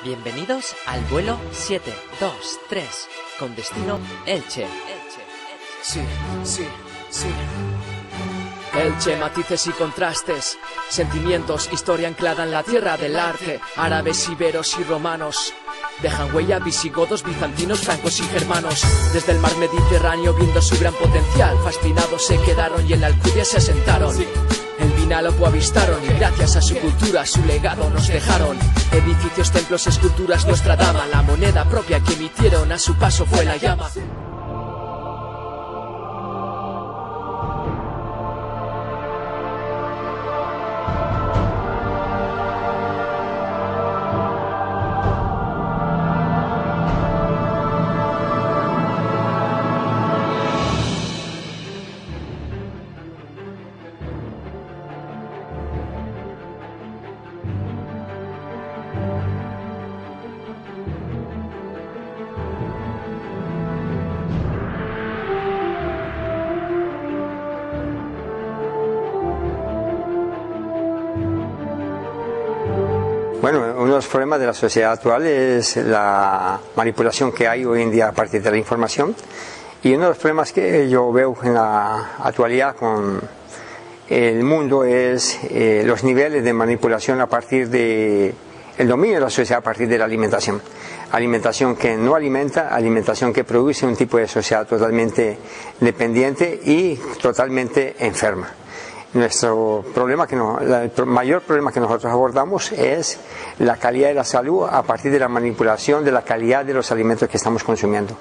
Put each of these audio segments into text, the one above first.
Bienvenidos al vuelo 723 con destino Elche. Sí. Elche, matices y contrastes, sentimientos, historia anclada en la tierra del arte. Árabes, iberos y romanos dejan huella, visigodos, bizantinos, francos y germanos. Desde el mar Mediterráneo viendo su gran potencial, fascinados se quedaron y en la Alcudia se asentaron. El Vinalopó avistaron y gracias a su cultura, su legado nos dejaron. Edificios, templos, esculturas, nuestra dama. La moneda propia que emitieron a su paso fue la llama. Bueno, uno de los problemas de la sociedad actual es la manipulación que hay hoy en día a partir de la información, y uno de los problemas que yo veo en la actualidad con el mundo es los niveles de manipulación a partir de el dominio de la sociedad a partir de la alimentación. Alimentación que no alimenta, alimentación que produce un tipo de sociedad totalmente dependiente y totalmente enferma. Nuestro problema el mayor problema que nosotros abordamos es la calidad de la salud a partir de la manipulación de la calidad de los alimentos que estamos consumiendo.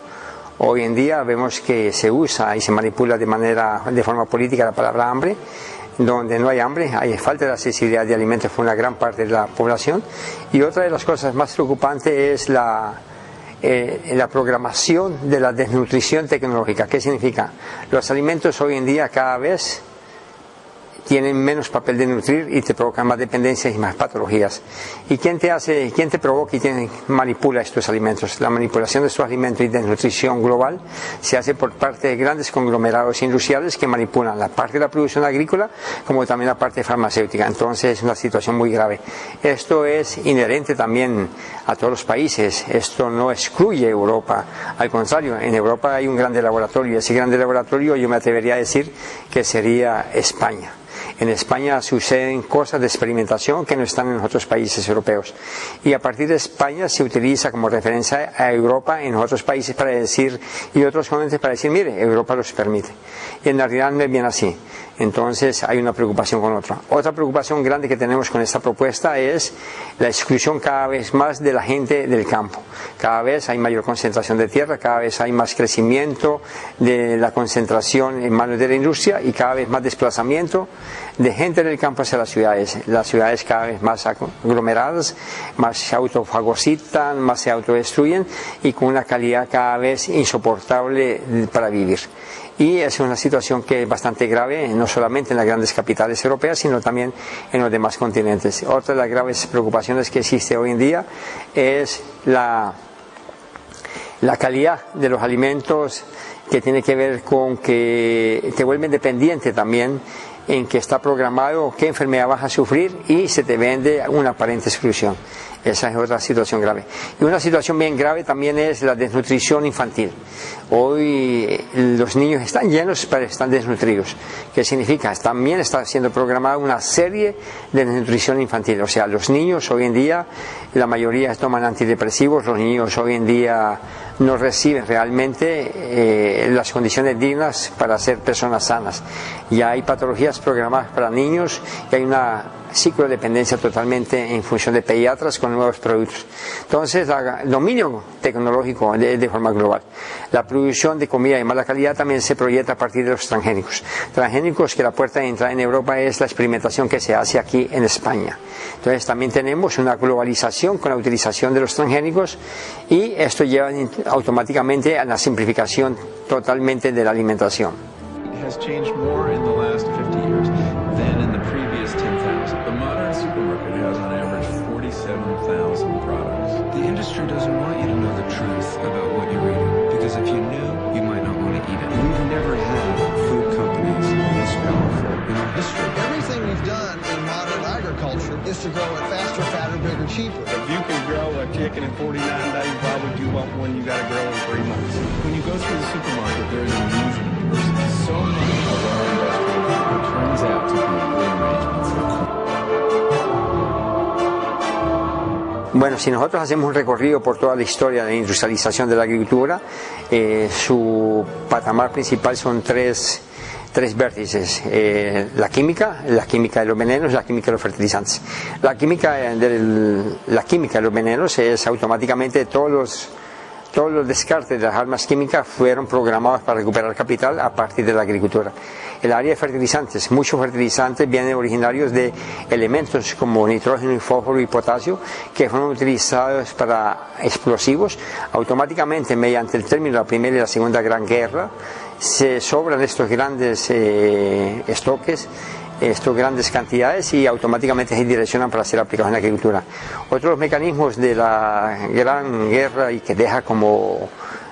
Hoy en día vemos que se usa y se manipula de forma política la palabra hambre. Donde no hay hambre, hay falta de accesibilidad de alimentos por una gran parte de la población. Y otra de las cosas más preocupantes es la programación de la desnutrición tecnológica. ¿Qué significa? Los alimentos hoy en día cada vez tienen menos papel de nutrir y te provocan más dependencias y más patologías. ¿Y quién te provoca y quién manipula estos alimentos? La manipulación de estos alimentos y desnutrición global se hace por parte de grandes conglomerados industriales que manipulan la parte de la producción agrícola como también la parte farmacéutica. Entonces es una situación muy grave. Esto es inherente también a todos los países. Esto no excluye a Europa. Al contrario, en Europa hay un gran laboratorio, y ese gran laboratorio yo me atrevería a decir que sería España. En España suceden cosas de experimentación que no están en otros países europeos. Y a partir de España se utiliza como referencia a Europa en otros países para decir, y otros componentes para decir, mire, Europa los permite. Y en realidad no es bien así. Entonces hay una preocupación con otra. Otra preocupación grande que tenemos con esta propuesta es la exclusión cada vez más de la gente del campo. Cada vez hay mayor concentración de tierra, cada vez hay más crecimiento de la concentración en manos de la industria y cada vez más desplazamiento de gente del campo hacia las ciudades cada vez más aglomeradas, más se autofagocitan, más se autodestruyen y con una calidad cada vez insoportable para vivir. Y es una situación que es bastante grave, no solamente en las grandes capitales europeas, sino también en los demás continentes. Otra de las graves preocupaciones que existe hoy en día es la calidad de los alimentos, que tiene que ver con que te vuelven dependiente también, en que está programado qué enfermedad vas a sufrir y se te vende una aparente exclusión. Esa es otra situación grave. Y una situación bien grave también es la desnutrición infantil. Hoy los niños están llenos pero están desnutridos. ¿Qué significa? También está siendo programada una serie de desnutrición infantil. O sea, los niños hoy en día, la mayoría toman antidepresivos, los niños hoy en día no reciben realmente las condiciones dignas para ser personas sanas. Ya hay patologías programadas para niños y hay una ciclodependencia totalmente en función de pediatras con nuevos productos. Entonces, el dominio tecnológico de forma global. La producción de comida de mala calidad también se proyecta a partir de los transgénicos. Transgénicos que la puerta de entrada en Europa es la experimentación que se hace aquí en España. Entonces, también tenemos una globalización con la utilización de los transgénicos y esto lleva automáticamente a la simplificación totalmente de la alimentación. The modern supermarket has on average 47,000 products. The industry doesn't want you to know the truth about what you're eating, because if you knew, you might not want to eat it. We've never had food companies this powerful in our history. Everything we've done in modern agriculture is to grow it faster, fatter, bigger, cheaper. If you can grow what you chicken in 49 days, why would you want one you got to grow in 3 months? When you go through the supermarket, there is an illusion of diversity. So much of our industrial food turns out to be rearrangements of corn. Bueno, si nosotros hacemos un recorrido por toda la historia de la industrialización de la agricultura, su patamar principal son tres vértices: la química de los venenos, la química de los fertilizantes. La química de los venenos es automáticamente todos los descartes de las armas químicas fueron programados para recuperar capital a partir de la agricultura. El área de fertilizantes, muchos fertilizantes vienen originarios de elementos como nitrógeno, y fósforo y potasio que fueron utilizados para explosivos. Automáticamente, mediante el término de la Primera y la Segunda Gran Guerra, se sobran estos grandes estoques, estas grandes cantidades, y automáticamente se direccionan para ser aplicados en la agricultura. Otros mecanismos de la Gran Guerra y que deja como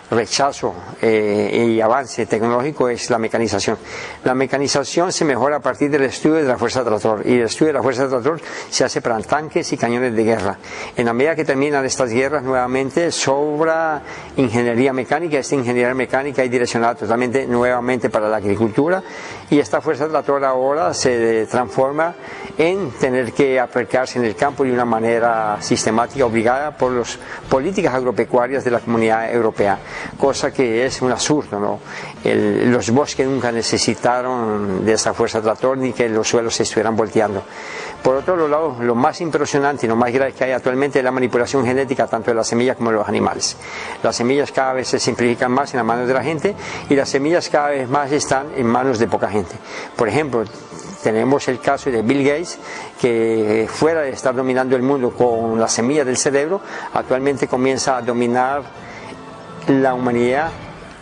rechazo y avance tecnológico es la mecanización. La mecanización se mejora a partir del estudio de la fuerza de tractor, y el estudio de la fuerza de tractor se hace para tanques y cañones de guerra. En la medida que terminan estas guerras, nuevamente sobra ingeniería mecánica. Esta ingeniería mecánica es direccionada totalmente nuevamente para la agricultura, y esta fuerza de tractor ahora se transforma en tener que aplicarse en el campo de una manera sistemática, obligada por las políticas agropecuarias de la Comunidad Europea, cosa que es un absurdo, ¿no? Los bosques nunca necesitaron de esa fuerza de tractor, ni que los suelos se estuvieran volteando. Por otro lado, lo más impresionante y lo más grave que hay actualmente es la manipulación genética tanto de las semillas como de los animales. Las semillas cada vez se simplifican más en las manos de la gente, y las semillas cada vez más están en manos de poca gente. Por ejemplo, tenemos el caso de Bill Gates, que fuera de estar dominando el mundo con la semilla del cerebro, actualmente comienza a dominar la humanidad,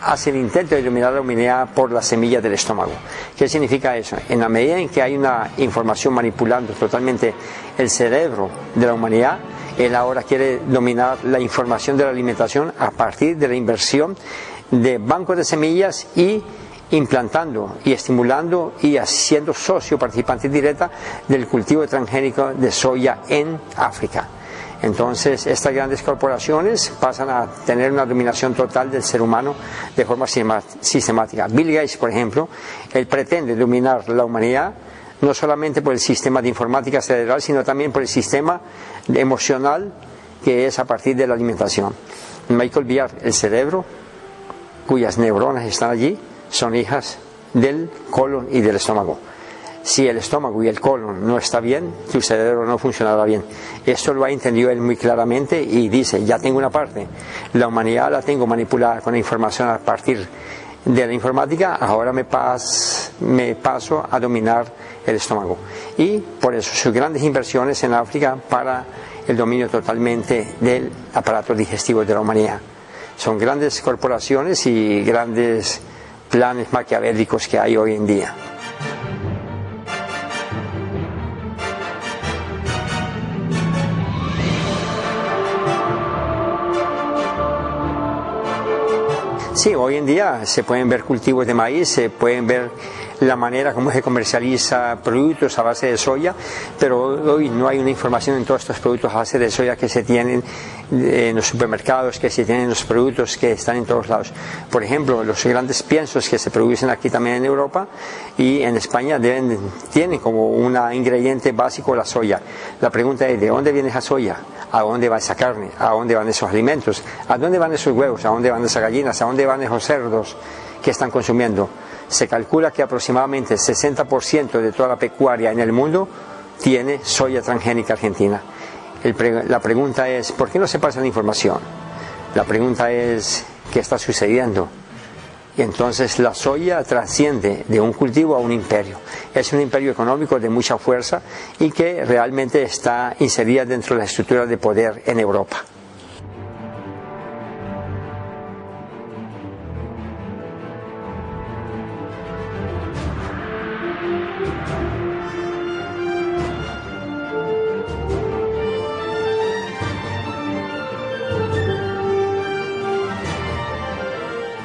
hace el intento de dominar la humanidad por la semilla del estómago. ¿Qué significa eso? En la medida en que hay una información manipulando totalmente el cerebro de la humanidad, él ahora quiere dominar la información de la alimentación a partir de la inversión de bancos de semillas, y implantando y estimulando y haciendo socio participante directa del cultivo transgénico de soya en África. Entonces, estas grandes corporaciones pasan a tener una dominación total del ser humano de forma sistemática. Bill Gates, por ejemplo, él pretende dominar la humanidad no solamente por el sistema de informática cerebral, sino también por el sistema emocional, que es a partir de la alimentación. No hay que olvidar, el cerebro, cuyas neuronas están allí, son hijas del colon y del estómago. Si el estómago y el colon no está bien, tu cerebro no funcionará bien. Esto lo ha entendido él muy claramente, y dice: ya tengo una parte, la humanidad la tengo manipulada con la información a partir de la informática, ahora me paso a dominar el estómago. Y por eso sus grandes inversiones en África para el dominio totalmente del aparato digestivo de la humanidad. Son grandes corporaciones y grandes planes maquiavélicos que hay hoy en día. Sí, hoy en día se pueden ver cultivos de maíz, se pueden ver la manera como se comercializa productos a base de soya, pero hoy no hay una información en todos estos productos a base de soya que se tienen en los supermercados, que se tienen en los productos que están en todos lados. Por ejemplo, los grandes piensos que se producen aquí también en Europa y en España tienen como un ingrediente básico la soya. La pregunta es: ¿de dónde viene esa soya? ¿A dónde va esa carne? ¿A dónde van esos alimentos? ¿A dónde van esos huevos? ¿A dónde van esas gallinas? ¿A dónde van esos cerdos que están consumiendo? Se calcula que aproximadamente el 60% de toda la pecuaria en el mundo tiene soya transgénica argentina. La pregunta es: ¿por qué no se pasa la información? La pregunta es: ¿qué está sucediendo? Y entonces la soya trasciende de un cultivo a un imperio. Es un imperio económico de mucha fuerza y que realmente está inserida dentro de la estructura de poder en Europa.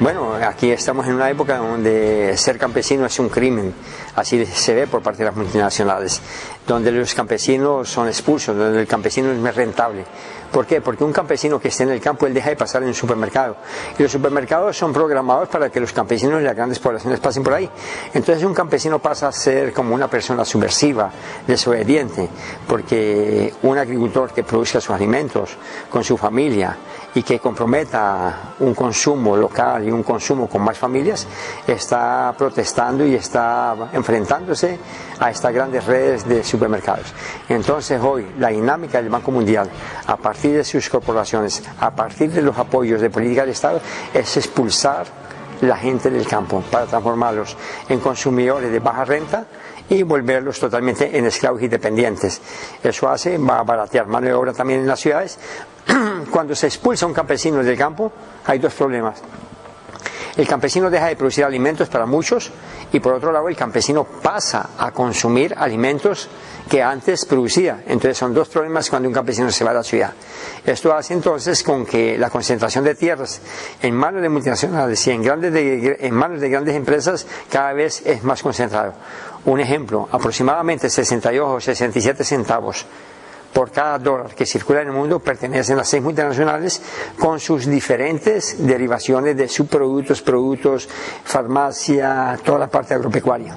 Bueno, aquí estamos en una época donde ser campesino es un crimen, así se ve por parte de las multinacionales, donde los campesinos son expulsos, donde el campesino es más rentable. ¿Por qué? Porque un campesino que esté en el campo, él deja de pasar en un supermercado. Y los supermercados son programados para que los campesinos y las grandes poblaciones pasen por ahí. Entonces un campesino pasa a ser como una persona subversiva, desobediente, porque un agricultor que produzca sus alimentos con su familia y que comprometa un consumo local y un consumo con más familias, está protestando y está enfrentándose a estas grandes redes de supermercados. Entonces hoy la dinámica del Banco Mundial, a partir de sus corporaciones, a partir de los apoyos de política del Estado, es expulsar la gente del campo para transformarlos en consumidores de baja renta y volverlos totalmente en esclavos y dependientes. Eso va a baratear mano de obra también en las ciudades. Cuando se expulsa un campesino del campo, hay dos problemas. El campesino deja de producir alimentos para muchos y por otro lado el campesino pasa a consumir alimentos que antes producía. Entonces son dos problemas cuando un campesino se va a la ciudad. Esto hace entonces con que la concentración de tierras en manos de multinacionales y en manos de grandes empresas cada vez es más concentrado. Un ejemplo, aproximadamente 62 o 67 centavos por cada dólar que circula en el mundo pertenecen a 6 multinacionales con sus diferentes derivaciones de subproductos, productos, farmacia, toda la parte agropecuaria.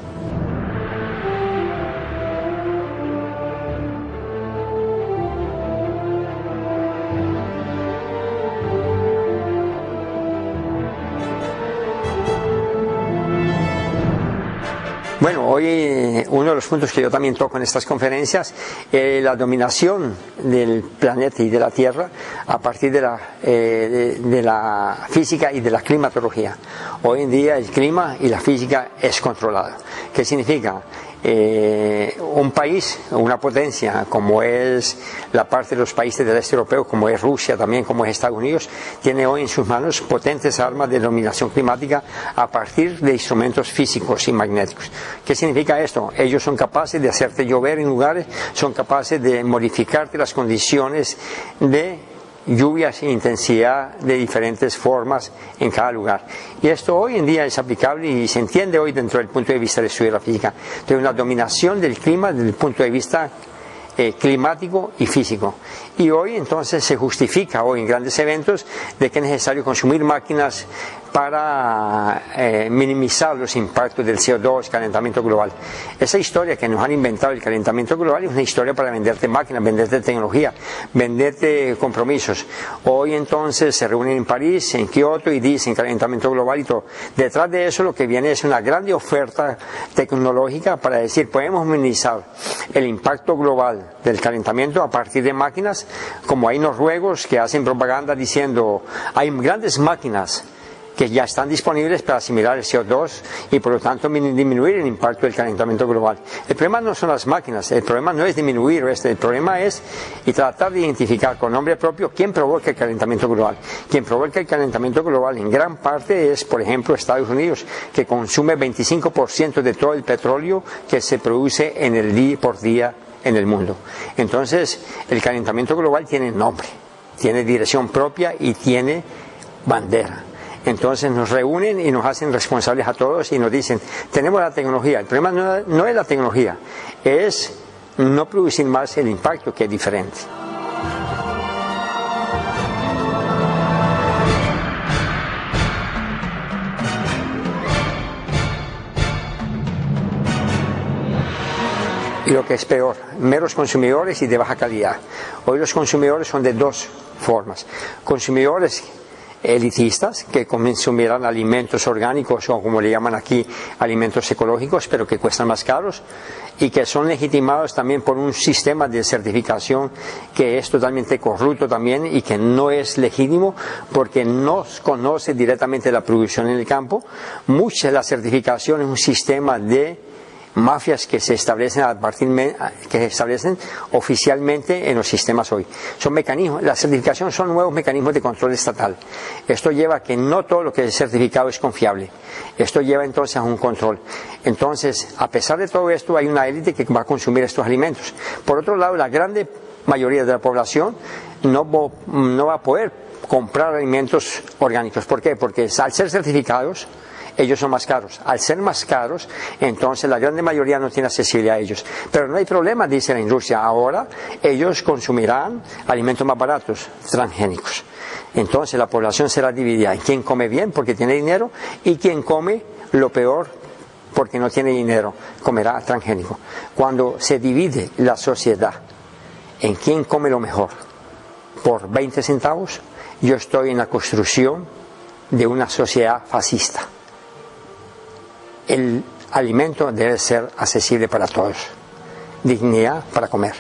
Bueno, hoy uno de los puntos que yo también toco en estas conferencias es la dominación del planeta y de la Tierra a partir de la física y de la climatología. Hoy en día el clima y la física es controlado. ¿Qué significa? Un país, una potencia como es la parte de los países del este europeo, como es Rusia también, como es Estados Unidos, tiene hoy en sus manos potentes armas de dominación climática a partir de instrumentos físicos y magnéticos. ¿Qué significa esto? Ellos son capaces de hacerte llover en lugares, son capaces de modificarte las condiciones de lluvias e intensidad de diferentes formas en cada lugar. Y esto hoy en día es aplicable y se entiende hoy dentro del punto de vista del estudio de la física. Entonces, una dominación del clima desde el punto de vista climático y físico. Y hoy entonces se justifica hoy en grandes eventos de que es necesario consumir máquinas para minimizar los impactos del CO2, calentamiento global. Esa historia que nos han inventado el calentamiento global es una historia para venderte máquinas, venderte tecnología, venderte compromisos. Hoy entonces se reúnen en París, en Kioto y dicen calentamiento global y todo. Detrás de eso lo que viene es una grande oferta tecnológica para decir podemos minimizar el impacto global del calentamiento a partir de máquinas, como hay noruegos que hacen propaganda diciendo hay grandes máquinas que ya están disponibles para asimilar el CO2 y por lo tanto disminuir el impacto del calentamiento global. El problema no son las máquinas, el problema no es disminuir el problema es tratar de identificar con nombre propio quién provoca el calentamiento global. Quien provoca el calentamiento global en gran parte es, por ejemplo, Estados Unidos, que consume 25% de todo el petróleo que se produce en el día por día en el mundo. Entonces, el calentamiento global tiene nombre, tiene dirección propia y tiene bandera. Entonces nos reúnen y nos hacen responsables a todos y nos dicen, tenemos la tecnología. El problema no es la tecnología, es no producir más el impacto, que es diferente. Y lo que es peor, meros consumidores y de baja calidad. Hoy los consumidores son de dos formas. Consumidores elitistas que consumirán alimentos orgánicos o como le llaman aquí alimentos ecológicos pero que cuestan más caros y que son legitimados también por un sistema de certificación que es totalmente corrupto también y que no es legítimo porque no conoce directamente la producción en el campo. Mucha de la certificación es un sistema de mafias que se establecen oficialmente en los sistemas hoy. Son mecanismos, la certificación son nuevos mecanismos de control estatal. Esto lleva a que no todo lo que es certificado es confiable. Esto lleva entonces a un control. Entonces, a pesar de todo esto, hay una élite que va a consumir estos alimentos. Por otro lado, la grande mayoría de la población no va a poder comprar alimentos orgánicos. ¿Por qué? Porque al ser certificados, ellos son más caros. Al ser más caros, entonces la gran mayoría no tiene accesibilidad a ellos. Pero no hay problema, dice la industria. Ahora ellos consumirán alimentos más baratos, transgénicos. Entonces la población será dividida en quien come bien porque tiene dinero y quien come lo peor porque no tiene dinero, comerá transgénico. Cuando se divide la sociedad en quien come lo mejor por 20 centavos, yo estoy en la construcción de una sociedad fascista. El alimento debe ser accesible para todos, dignidad para comer.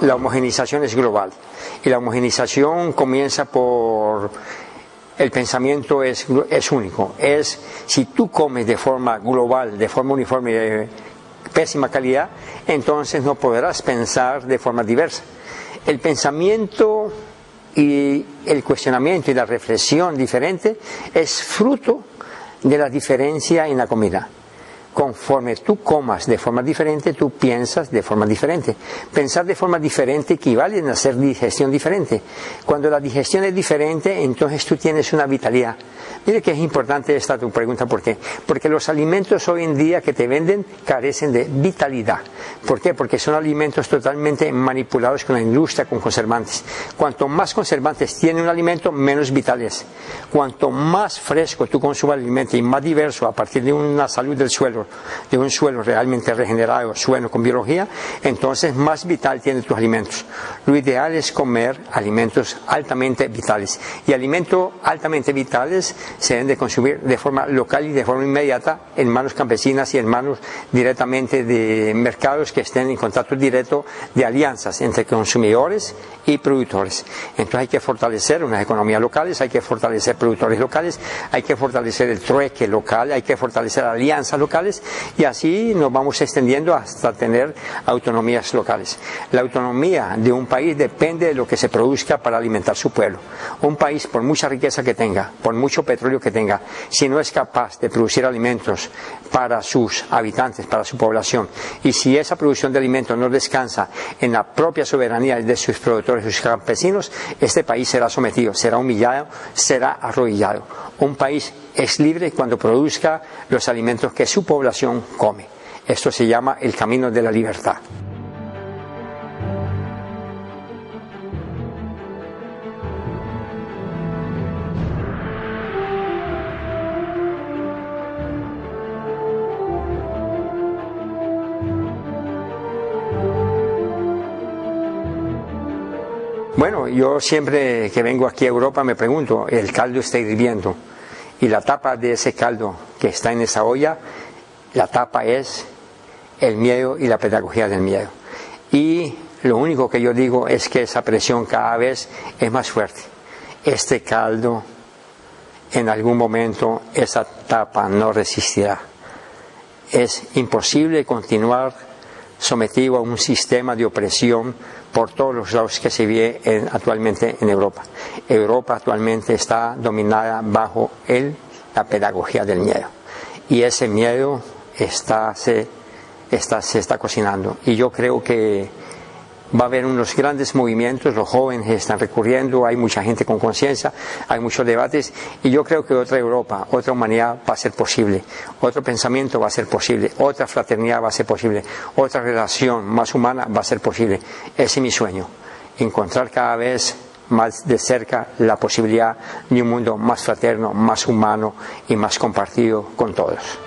La homogenización es global y la homogenización comienza por el pensamiento es único. Es si tú comes de forma global, de forma uniforme, de pésima calidad, entonces no podrás pensar de forma diversa. El pensamiento y el cuestionamiento y la reflexión diferente es fruto de la diferencia en la comida. Conforme tú comas de forma diferente, tú piensas de forma diferente. Pensar de forma diferente equivale a hacer digestión diferente. Cuando la digestión es diferente, entonces tú tienes una vitalidad. Mire que es importante esta tu pregunta, ¿por qué? Porque los alimentos hoy en día que te venden carecen de vitalidad. ¿Por qué? Porque son alimentos totalmente manipulados con la industria, con conservantes. Cuanto más conservantes tiene un alimento, menos vital es. Cuanto más fresco tú consumas el alimento y más diverso a partir de una salud del suelo, de un suelo realmente regenerado, suelo con biología, entonces más vital tienen tus alimentos. Lo ideal es comer alimentos altamente vitales, y alimentos altamente vitales se deben de consumir de forma local y de forma inmediata en manos campesinas y en manos directamente de mercados que estén en contacto directo de alianzas entre consumidores y productores. Entonces hay que fortalecer unas economías locales, hay que fortalecer productores locales, hay que fortalecer el trueque local, hay que fortalecer alianzas locales, y así nos vamos extendiendo hasta tener autonomías locales. La autonomía de un país depende de lo que se produzca para alimentar su pueblo. Un país, por mucha riqueza que tenga, por mucho petróleo que tenga, si no es capaz de producir alimentos para sus habitantes, para su población, y si esa producción de alimentos no descansa en la propia soberanía de sus productores, sus campesinos, este país será sometido, será humillado, será arrodillado. Un país es libre cuando produzca los alimentos que su población come. Esto se llama el camino de la libertad. Bueno, yo siempre que vengo aquí a Europa me pregunto, el caldo está hirviendo y la tapa de ese caldo que está en esa olla, la tapa es el miedo y la pedagogía del miedo. Y lo único que yo digo es que esa presión cada vez es más fuerte. Este caldo, en algún momento, esa tapa no resistirá. Es imposible continuar sometido a un sistema de opresión por todos los lados que se ve actualmente en Europa. Europa actualmente está dominada bajo la pedagogía del miedo. Y ese miedo se está cocinando. Y yo creo que va a haber unos grandes movimientos, los jóvenes están recurriendo, hay mucha gente con conciencia, hay muchos debates, y yo creo que otra Europa, otra humanidad va a ser posible, otro pensamiento va a ser posible, otra fraternidad va a ser posible, otra relación más humana va a ser posible. Ese es mi sueño, encontrar cada vez más de cerca la posibilidad de un mundo más fraterno, más humano y más compartido con todos.